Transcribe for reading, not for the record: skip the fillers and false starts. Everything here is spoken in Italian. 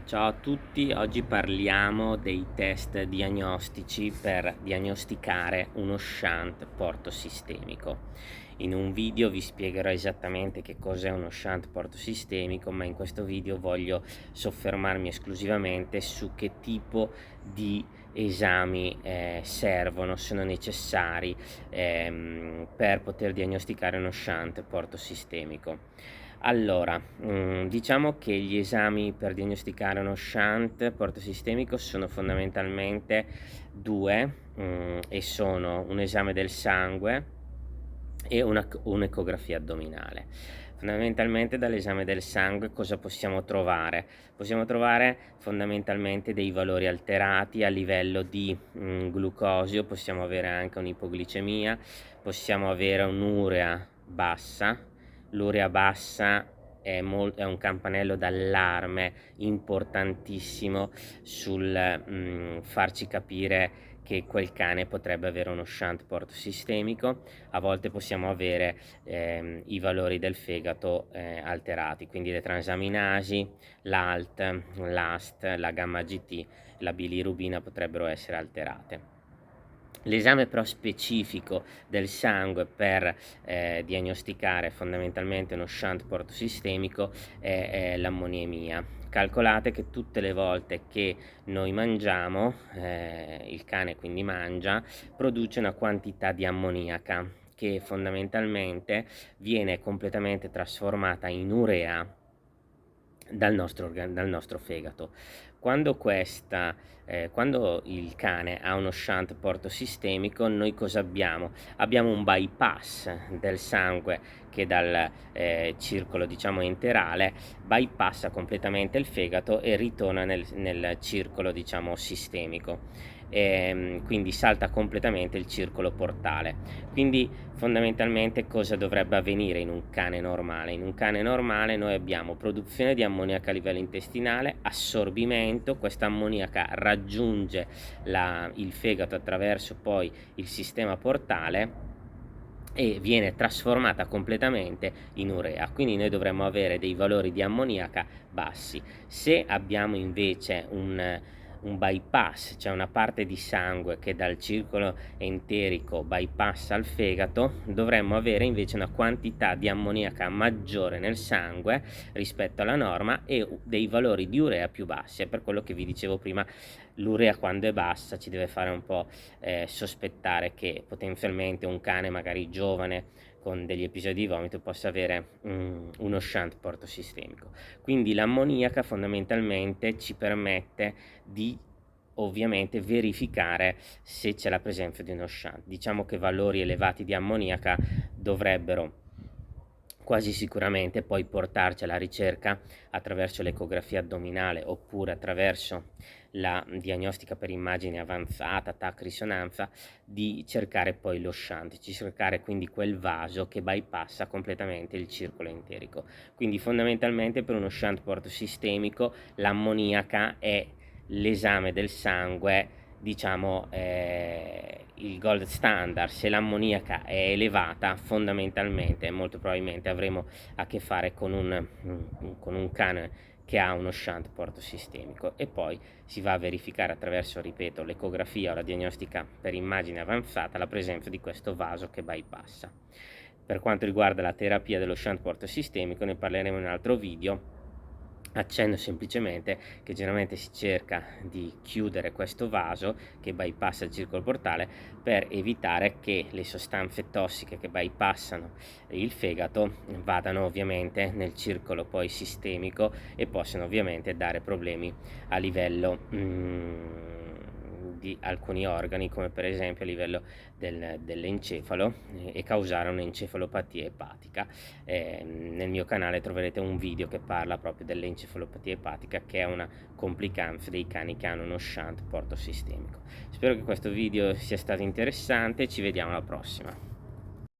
Ciao a tutti, oggi parliamo dei test diagnostici per diagnosticare uno shunt portosistemico. In un video vi spiegherò esattamente che cos'è uno shunt portosistemico, ma in questo video voglio soffermarmi esclusivamente su che tipo di esami sono necessari per poter diagnosticare uno shunt portosistemico. Allora, diciamo che gli esami per diagnosticare uno shunt portosistemico sono fondamentalmente 2, e sono un esame del sangue e un'ecografia addominale. Fondamentalmente dall'esame del sangue cosa possiamo trovare? Possiamo trovare fondamentalmente dei valori alterati a livello di, glucosio, possiamo avere anche un'ipoglicemia, possiamo avere un'urea bassa. L'urea bassa è un campanello d'allarme importantissimo sul, farci capire che quel cane potrebbe avere uno shunt portosistemico. A volte possiamo avere i valori del fegato alterati, quindi le transaminasi, l'ALT, l'AST, la gamma GT, la bilirubina potrebbero essere alterate. L'esame però specifico del sangue per diagnosticare fondamentalmente uno shunt portosistemico è l'ammoniemia. Calcolate che tutte le volte che noi mangiamo, il cane quindi mangia, produce una quantità di ammoniaca che fondamentalmente viene completamente trasformata in urea dal nostro fegato. Quando quando il cane ha uno shunt portosistemico, noi cosa abbiamo? Abbiamo un bypass del sangue che dal circolo diciamo enterale bypassa completamente il fegato e ritorna nel circolo diciamo sistemico. Quindi salta completamente il circolo portale. Quindi fondamentalmente cosa dovrebbe avvenire in un cane normale? In un cane normale noi abbiamo produzione di ammoniaca a livello intestinale, assorbimento, questa ammoniaca raggiunge il fegato attraverso poi il sistema portale e viene trasformata completamente in urea, quindi noi dovremmo avere dei valori di ammoniaca bassi. Se abbiamo invece un bypass, cioè una parte di sangue che dal circolo enterico bypassa al fegato, dovremmo avere invece una quantità di ammoniaca maggiore nel sangue rispetto alla norma e dei valori di urea più bassi. È per quello che vi dicevo prima, l'urea quando è bassa ci deve fare un po' sospettare che potenzialmente un cane magari giovane con degli episodi di vomito possa avere uno shunt portosistemico. Quindi l'ammoniaca fondamentalmente ci permette di ovviamente verificare se c'è la presenza di uno shunt. Diciamo che valori elevati di ammoniaca dovrebbero quasi sicuramente poi portarci alla ricerca attraverso l'ecografia addominale oppure attraverso la diagnostica per immagine avanzata, TAC risonanza, di cercare poi lo shunt, di cercare quindi quel vaso che bypassa completamente il circolo enterico. Quindi fondamentalmente per uno shunt portosistemico l'ammoniaca è l'esame del sangue diciamo il gold standard. Se l'ammoniaca è elevata fondamentalmente molto probabilmente avremo a che fare con un cane che ha uno shunt portosistemico e poi si va a verificare attraverso, ripeto, l'ecografia o la diagnostica per immagine avanzata la presenza di questo vaso che bypassa. Per quanto riguarda la terapia dello shunt portosistemico ne parleremo in un altro video. Accenno semplicemente che generalmente si cerca di chiudere questo vaso che bypassa il circolo portale per evitare che le sostanze tossiche che bypassano il fegato vadano ovviamente nel circolo poi sistemico e possano ovviamente dare problemi a livello di alcuni organi come per esempio a livello dell'encefalo e causare un'encefalopatia epatica. Nel mio canale troverete un video che parla proprio dell'encefalopatia epatica, che è una complicanza dei cani che hanno uno shunt portosistemico. Spero che questo video sia stato interessante, ci vediamo alla prossima.